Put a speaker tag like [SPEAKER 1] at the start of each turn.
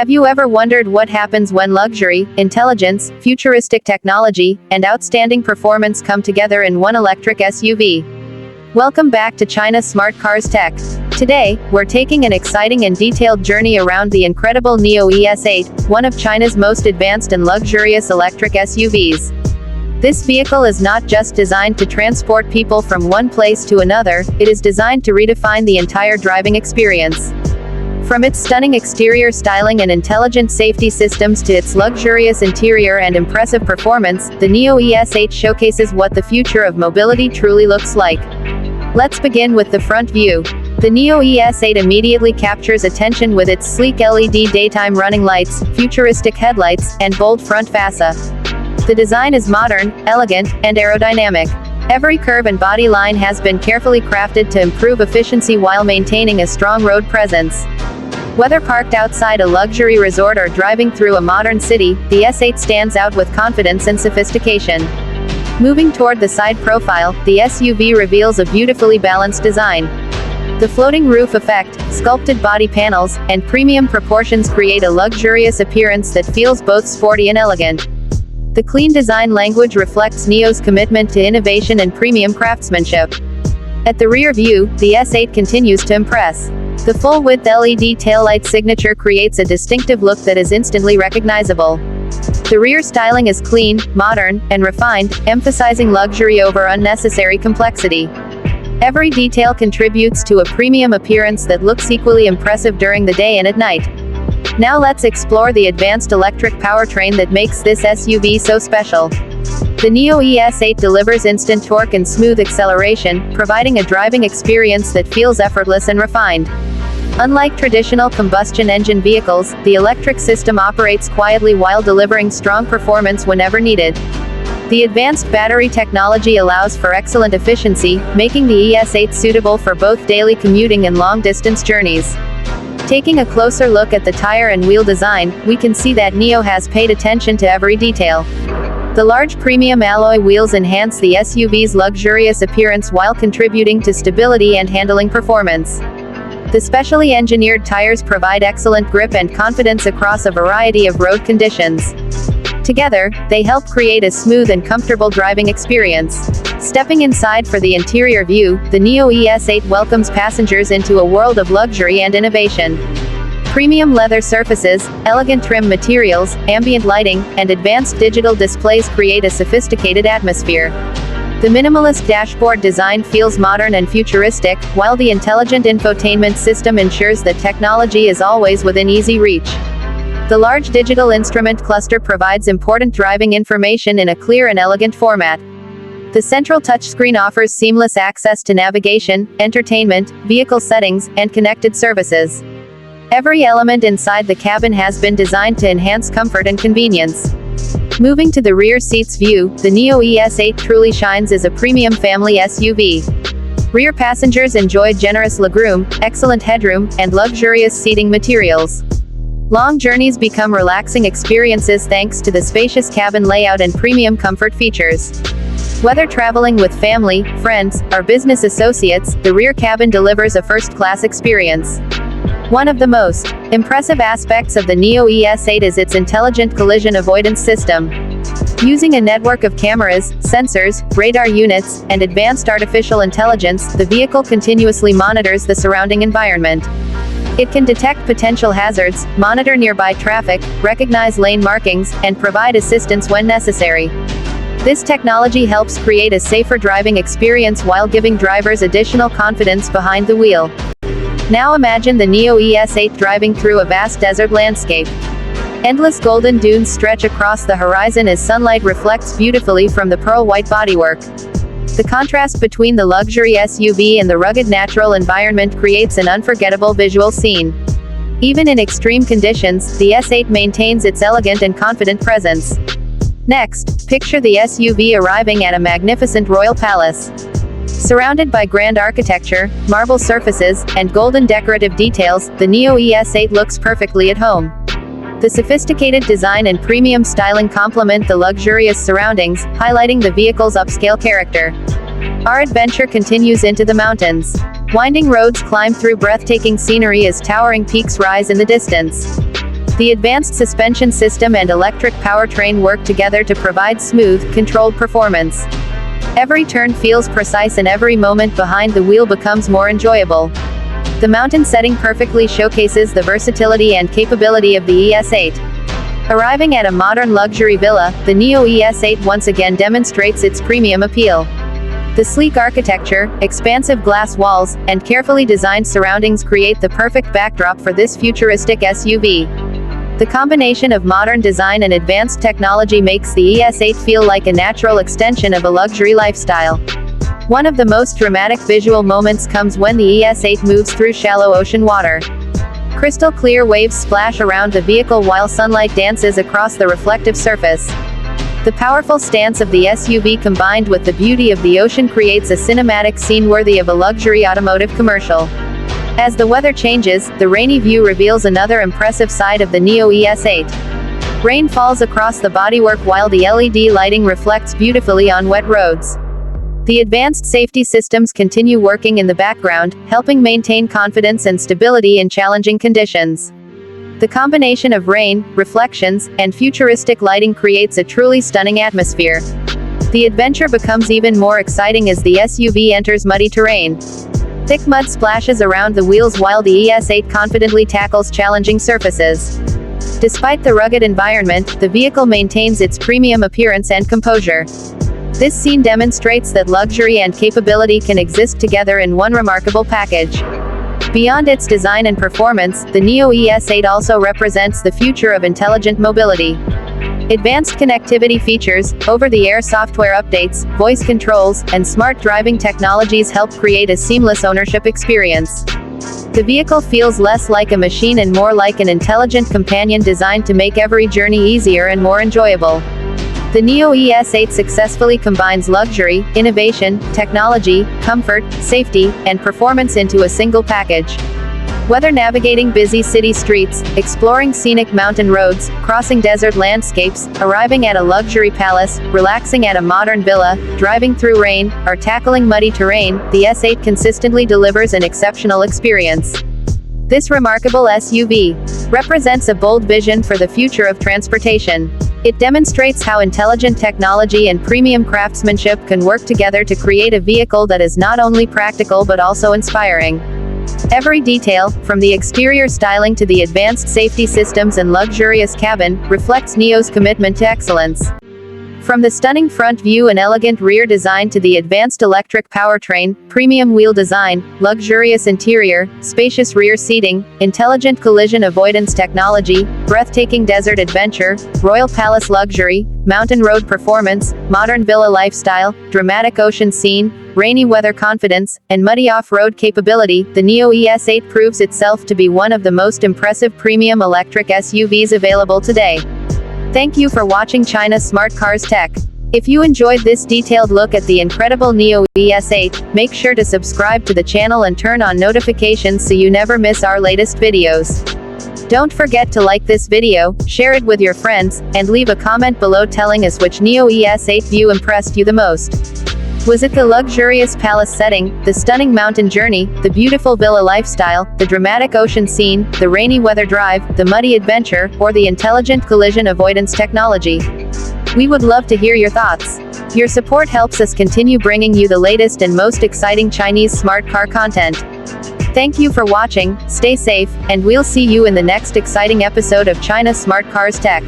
[SPEAKER 1] Have you ever wondered what happens when luxury, intelligence, futuristic technology, and outstanding performance come together in one electric SUV? Welcome back to China's Smart Cars Tech. Today, we're taking an exciting and detailed journey around the incredible NIO ES8, one of China's most advanced and luxurious electric SUVs. This vehicle is not just designed to transport people from one place to another, it is designed to redefine the entire driving experience. From its stunning exterior styling and intelligent safety systems to its luxurious interior and impressive performance, the NIO ES8 showcases what the future of mobility truly looks like. Let's begin with the front view. The NIO ES8 immediately captures attention with its sleek LED daytime running lights, futuristic headlights, and bold front fascia. The design is modern, elegant, and aerodynamic. Every curve and body line has been carefully crafted to improve efficiency while maintaining a strong road presence. Whether parked outside a luxury resort or driving through a modern city, the S8 stands out with confidence and sophistication. Moving toward the side profile, the SUV reveals a beautifully balanced design. The floating roof effect, sculpted body panels, and premium proportions create a luxurious appearance that feels both sporty and elegant. The clean design language reflects NIO's commitment to innovation and premium craftsmanship. At the rear view, the S8 continues to impress. The full-width LED taillight signature creates a distinctive look that is instantly recognizable. The rear styling is clean, modern, and refined, emphasizing luxury over unnecessary complexity. Every detail contributes to a premium appearance that looks equally impressive during the day and at night. Now let's explore the advanced electric powertrain that makes this SUV so special. The NIO ES8 delivers instant torque and smooth acceleration, providing a driving experience that feels effortless and refined. Unlike traditional combustion engine vehicles, the electric system operates quietly while delivering strong performance whenever needed. The advanced battery technology allows for excellent efficiency, making the ES8 suitable for both daily commuting and long-distance journeys. Taking a closer look at the tire and wheel design, we can see that NIO has paid attention to every detail. The large premium alloy wheels enhance the SUV's luxurious appearance while contributing to stability and handling performance. The specially engineered tires provide excellent grip and confidence across a variety of road conditions. Together, they help create a smooth and comfortable driving experience. Stepping inside for the interior view, the NIO ES8 welcomes passengers into a world of luxury and innovation. Premium leather surfaces, elegant trim materials, ambient lighting, and advanced digital displays create a sophisticated atmosphere. The minimalist dashboard design feels modern and futuristic, while the intelligent infotainment system ensures that technology is always within easy reach. The large digital instrument cluster provides important driving information in a clear and elegant format. The central touchscreen offers seamless access to navigation, entertainment, vehicle settings, and connected services. Every element inside the cabin has been designed to enhance comfort and convenience. Moving to the rear seats view, the NIO ES8 truly shines as a premium family SUV. Rear passengers enjoy generous legroom, excellent headroom, and luxurious seating materials. Long journeys become relaxing experiences thanks to the spacious cabin layout and premium comfort features. Whether traveling with family, friends, or business associates, the rear cabin delivers a first-class experience. One of the most impressive aspects of the NIO ES8 is its intelligent collision avoidance system. Using a network of cameras, sensors, radar units, and advanced artificial intelligence, the vehicle continuously monitors the surrounding environment. It can detect potential hazards, monitor nearby traffic, recognize lane markings, and provide assistance when necessary. This technology helps create a safer driving experience while giving drivers additional confidence behind the wheel. Now imagine the NIO ES8 driving through a vast desert landscape. Endless golden dunes stretch across the horizon as sunlight reflects beautifully from the pearl-white bodywork. The contrast between the luxury SUV and the rugged natural environment creates an unforgettable visual scene. Even in extreme conditions, the S8 maintains its elegant and confident presence. Next, picture the SUV arriving at a magnificent royal palace. Surrounded by grand architecture, marble surfaces, and golden decorative details, the NIO ES8 looks perfectly at home. The sophisticated design and premium styling complement the luxurious surroundings, highlighting the vehicle's upscale character. Our adventure continues into the mountains. Winding roads climb through breathtaking scenery as towering peaks rise in the distance. The advanced suspension system and electric powertrain work together to provide smooth, controlled performance. Every turn feels precise and every moment behind the wheel becomes more enjoyable. The mountain setting perfectly showcases the versatility and capability of the ES8. Arriving at a modern luxury villa, the NIO ES8 once again demonstrates its premium appeal. The sleek architecture, expansive glass walls, and carefully designed surroundings create the perfect backdrop for this futuristic SUV. The combination of modern design and advanced technology makes the ES8 feel like a natural extension of a luxury lifestyle. One of the most dramatic visual moments comes when the ES8 moves through shallow ocean water. Crystal clear waves splash around the vehicle while sunlight dances across the reflective surface. The powerful stance of the SUV combined with the beauty of the ocean creates a cinematic scene worthy of a luxury automotive commercial. As the weather changes, the rainy view reveals another impressive side of the NIO ES8. Rain falls across the bodywork while the LED lighting reflects beautifully on wet roads. The advanced safety systems continue working in the background, helping maintain confidence and stability in challenging conditions. The combination of rain, reflections, and futuristic lighting creates a truly stunning atmosphere. The adventure becomes even more exciting as the SUV enters muddy terrain. Thick mud splashes around the wheels while the ES8 confidently tackles challenging surfaces. Despite the rugged environment, the vehicle maintains its premium appearance and composure. This scene demonstrates that luxury and capability can exist together in one remarkable package. Beyond its design and performance, the NIO ES8 also represents the future of intelligent mobility. Advanced connectivity features, over-the-air software updates, voice controls, and smart driving technologies help create a seamless ownership experience. The vehicle feels less like a machine and more like an intelligent companion designed to make every journey easier and more enjoyable. The NIO ES8 successfully combines luxury, innovation, technology, comfort, safety, and performance into a single package. Whether navigating busy city streets, exploring scenic mountain roads, crossing desert landscapes, arriving at a luxury palace, relaxing at a modern villa, driving through rain, or tackling muddy terrain, the S8 consistently delivers an exceptional experience. This remarkable SUV represents a bold vision for the future of transportation. It demonstrates how intelligent technology and premium craftsmanship can work together to create a vehicle that is not only practical but also inspiring. Every detail, from the exterior styling to the advanced safety systems and luxurious cabin, reflects NIO's commitment to excellence. From the stunning front view and elegant rear design to the advanced electric powertrain, premium wheel design, luxurious interior, spacious rear seating, intelligent collision avoidance technology, breathtaking desert adventure, royal palace luxury, mountain road performance, modern villa lifestyle, dramatic ocean scene, rainy weather confidence, and muddy off-road capability, the NIO ES8 proves itself to be one of the most impressive premium electric SUVs available today. Thank you for watching China Smart Cars Tech. If you enjoyed this detailed look at the incredible NIO ES8, make sure to subscribe to the channel and turn on notifications so you never miss our latest videos. Don't forget to like this video, share it with your friends, and leave a comment below telling us which NIO ES8 view impressed you the most. Was it the luxurious palace setting, the stunning mountain journey, the beautiful villa lifestyle, the dramatic ocean scene, the rainy weather drive, the muddy adventure, or the intelligent collision avoidance technology? We would love to hear your thoughts. Your support helps us continue bringing you the latest and most exciting Chinese smart car content. Thank you for watching, stay safe, and we'll see you in the next exciting episode of China Smart Cars Tech.